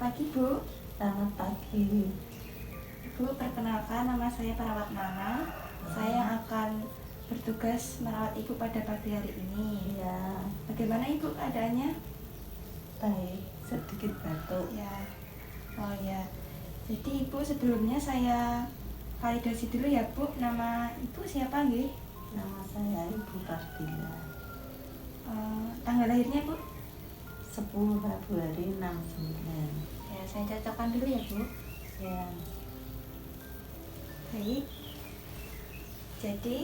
pagi, Bu. Selamat pagi. Bu, perkenalkan nama saya Perawat Nana. Saya akan bertugas merawat Ibu pada pagi hari ini. Ya, Bagaimana Ibu keadaannya? baik. Sedikit batuk. Ya. Oh ya. Jadi Ibu, sebelumnya saya validasi dulu ya, Bu. Nama Ibu siapa nggih? Nama saya Ibu Kardila. Tanggal lahirnya, Bu? 10 Februari 69. Ya, saya cocokkan dulu ya, Bu. Ya, Baik. Jadi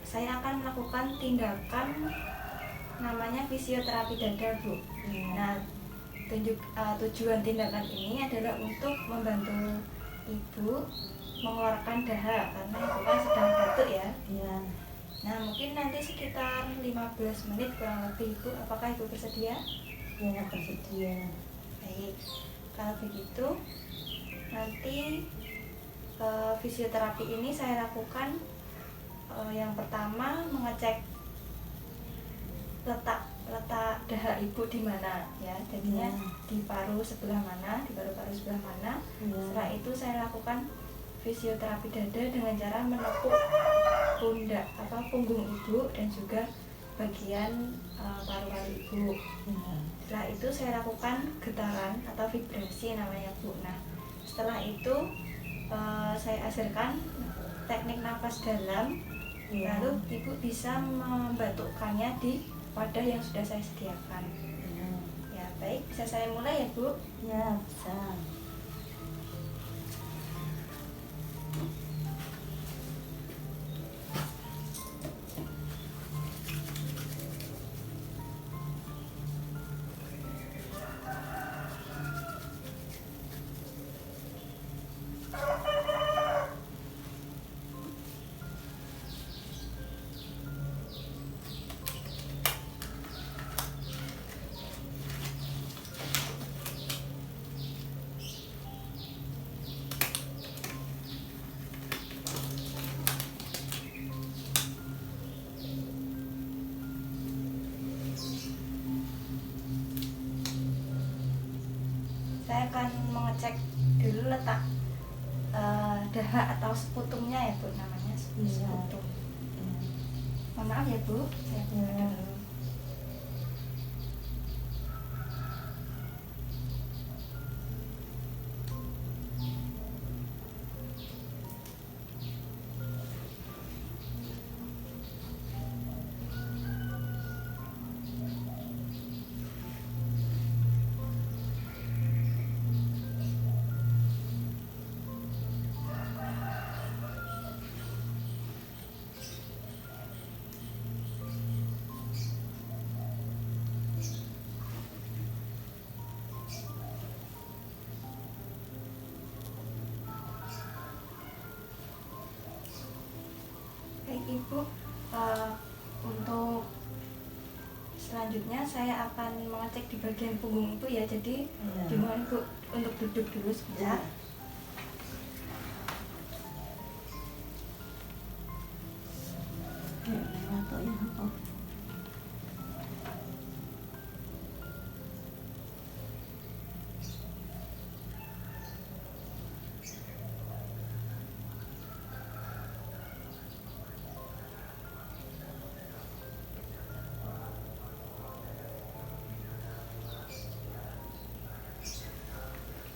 saya akan melakukan tindakan namanya fisioterapi dada, Bu. ya. Nah, tujuan tindakan ini adalah untuk membantu Ibu mengeluarkan dahak karena Ibu kan sedang batuk ya. Ya, Nah, mungkin nanti sekitar 15 menit kurang lebih, Ibu. Apakah Ibu bersedia? ya bersedia. Baik. Kalau begitu, nanti fisioterapi ini saya lakukan yang pertama mengecek letak dahak Ibu di mana ya. Jadinya di paru sebelah mana, di paru-paru sebelah mana. Ya, Setelah itu saya lakukan fisioterapi dada dengan cara menepuk pundak punggung Ibu dan juga bagian paru-paru Ibu. ya. Setelah itu saya lakukan getaran atau vibrasi namanya, Bu. Nah, setelah itu saya ajarkan teknik nafas dalam. Ya. Lalu Ibu bisa membatukkannya di wadah yang sudah saya sediakan. Ya, Ya, baik. Bisa saya mulai ya, Bu? ya bisa. Saya akan mengecek dulu letak dahak atau sputumnya ya, Bu, namanya Iya. sputum. Ya, Mohon maaf ya, Bu. Saya buka Ya. dulu. Baik, Ibu, untuk selanjutnya saya akan mengecek di bagian punggung Ibu ya. Jadi Ya. dimohon Ibu untuk duduk dulu Ya. sebentar. Batuk ya. Oh.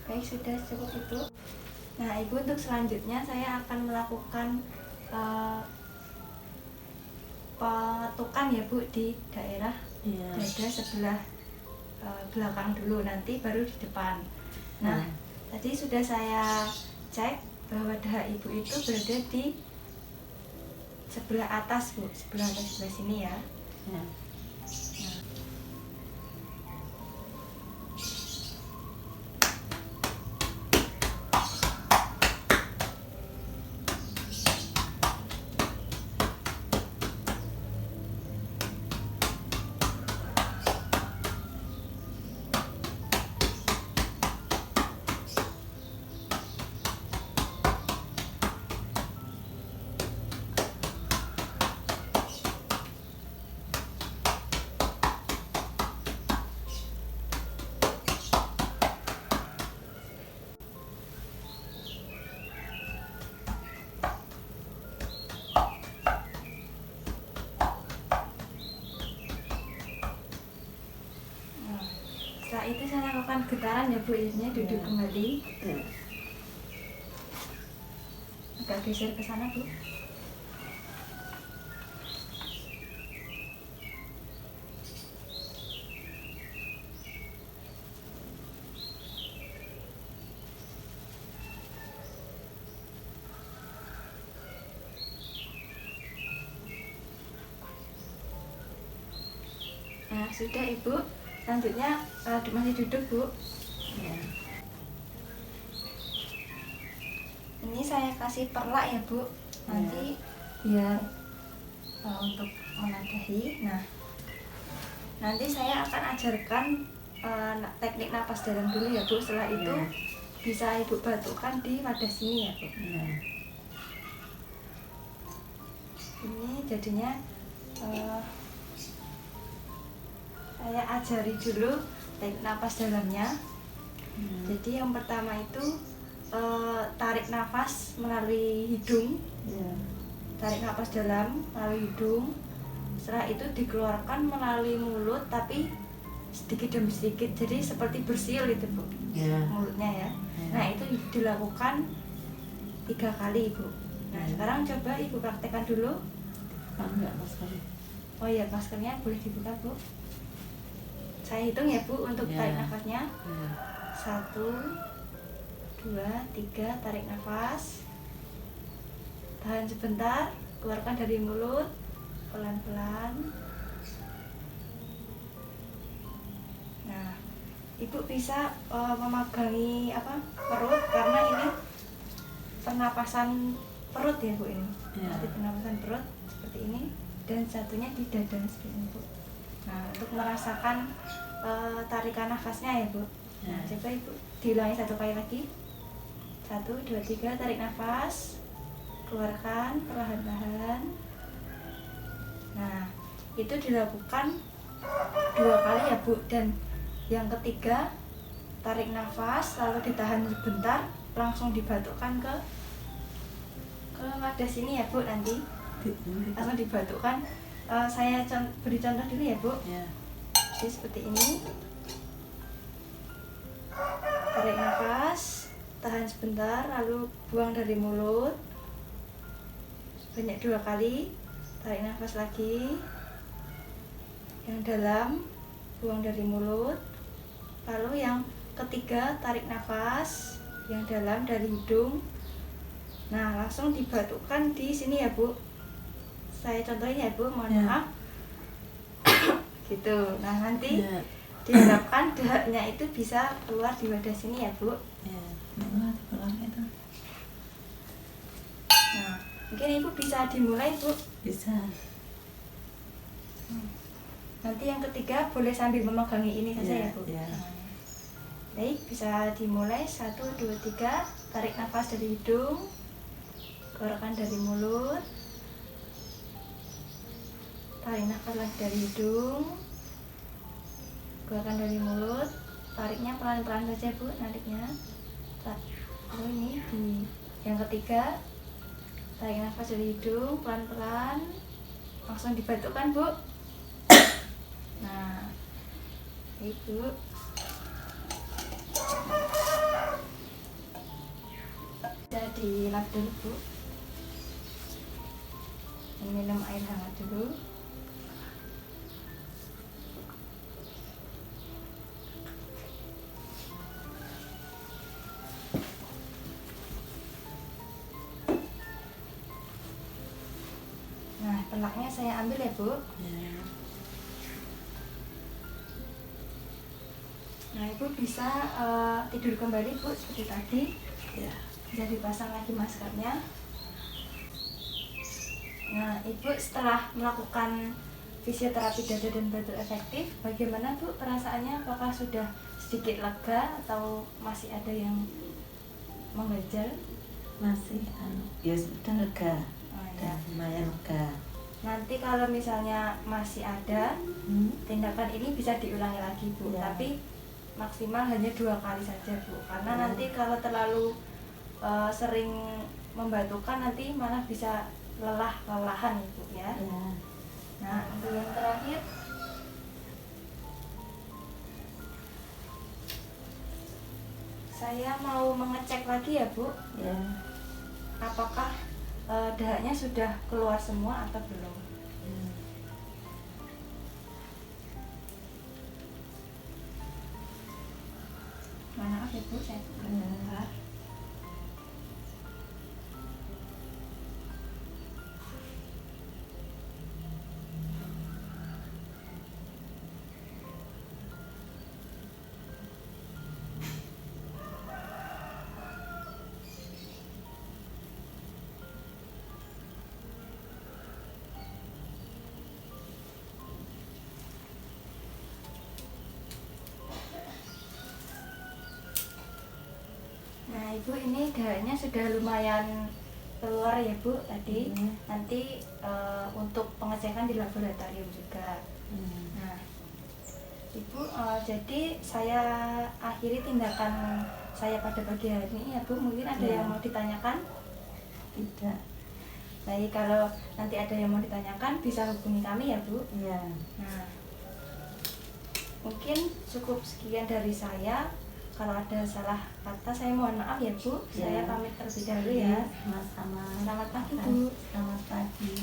Baik, sudah cukup Ibu. Nah, Ibu, untuk selanjutnya saya akan melakukan pengetukan ya, Bu, di daerah Ya. dada sebelah belakang dulu, nanti baru di depan. Nah, tadi sudah saya cek bahwa dahak Ibu itu berada di sebelah atas, Bu, sebelah atas sebelah sini ya. Ya. merasakan getaran ya Bu, ini duduk Ya. kembali. Ya. Agak geser ke sana Bu. Nah sudah Ibu, selanjutnya masih duduk Bu. Ya. Ini saya kasih perlak ya Bu, nanti biar untuk menadahi. Nah nanti saya akan ajarkan teknik napas dalam dulu ya Bu. Setelah itu Ya. bisa Ibu batukkan di wadah sini ya Bu. Ya. Ini jadinya saya ajari dulu teknik napas dalamnya. Jadi yang pertama itu tarik nafas melalui hidung, Ya. tarik nafas dalam melalui hidung. Setelah itu dikeluarkan melalui mulut, tapi sedikit demi sedikit, jadi seperti bersiul itu Bu, Ya. mulutnya ya. Ya. Nah itu dilakukan 3 kali Ibu. Nah Ya. sekarang coba Ibu praktekkan dulu. Enggak masker. Oh iya, maskernya boleh dibuka Bu. Saya hitung ya Bu untuk Ya. tarik nafasnya. Ya. 1, 2, 3, tarik nafas. Tahan sebentar, keluarkan dari mulut pelan-pelan. Nah, Ibu bisa memegangi perut, karena ini pernapasan perut ya Bu ini. Ya. Nanti pernapasan perut seperti ini, dan satunya di dada seperti ini Bu. Nah, untuk merasakan tarikan nafasnya ya Bu. Nah, Ya. coba Ibu diulangi 1 kali lagi. 1, 2, 3, tarik nafas, keluarkan perlahan-lahan. Nah, itu dilakukan 2 kali ya Bu. Dan yang ketiga, tarik nafas lalu ditahan sebentar, langsung dibatukkan ke wadah sini ya Bu. Nanti langsung dibatukkan. Saya beri contoh dulu ya Bu. Ya. Jadi seperti ini. Tarik nafas, tahan sebentar, lalu buang dari mulut sebanyak 2 kali. Tarik nafas lagi yang dalam, buang dari mulut. Lalu yang ketiga, tarik nafas yang dalam dari hidung. Nah langsung dibatukkan di sini ya Bu. Saya contohin ya Bu, mohon Ya. maaf. Gitu. Nah nanti Ya. diharapkan dahaknya itu bisa keluar di wadah sini ya Bu. Ya. Nah, pulang itu Nah mungkin Ibu bisa dimulai Bu. bisa. Nanti yang ketiga boleh sambil memegangi ini saja Ya, ya Bu. ya. Nah, baik, bisa dimulai. 1, 2, 3. Tarik nafas dari hidung, keluarkan dari mulut. Tarik nafas lagi dari hidung, keluarkan dari mulut. Tariknya pelan-pelan saja Bu, nariknya. Lalu ini di yang ketiga, tarik nafas dari hidung pelan-pelan, langsung dibatukkan Bu. Nah itu bisa dilap dulu Bu, minum air hangat dulu. Nah pelaknya saya ambil ya Bu. Ya. Nah Ibu bisa tidur kembali Bu seperti tadi. Ya. Bisa dipasang lagi maskernya. Nah Ibu setelah melakukan fisioterapi dada dan batuk efektif, bagaimana Bu perasaannya? Apakah sudah sedikit lega atau masih ada yang mengganjal? Masih ya sudah lega. Oh, Dan ya. lumayan lega. Nanti kalau misalnya masih ada, tindakan ini bisa diulangi lagi Bu. Ya. Tapi maksimal hanya 2 kali saja Bu. Karena Ya. nanti kalau terlalu sering membatukan nanti malah bisa lelahan Bu ya. Ya. Nah untuk yang terakhir, Saya mau mengecek lagi ya Bu, Ya. apakah dahaknya sudah keluar semua atau belum. Ya. Maaf ya Bu, saya buka Ya. bentar. Nah Ibu, ini dahaknya sudah lumayan keluar ya Bu tadi. Nanti untuk pengecekan di laboratorium juga. Nah Ibu, jadi saya akhiri tindakan saya pada pagi hari ini ya Bu. Mungkin ada Ya. yang mau ditanyakan? Tidak. Baik, kalau nanti ada yang mau ditanyakan bisa hubungi kami ya Bu. Ya. Nah, mungkin cukup sekian dari saya. Kalau ada salah kata saya mohon maaf ya Bu. Ya. Saya pamit terlebih dahulu ya. Sama-sama. Selamat pagi Bu. Selamat pagi.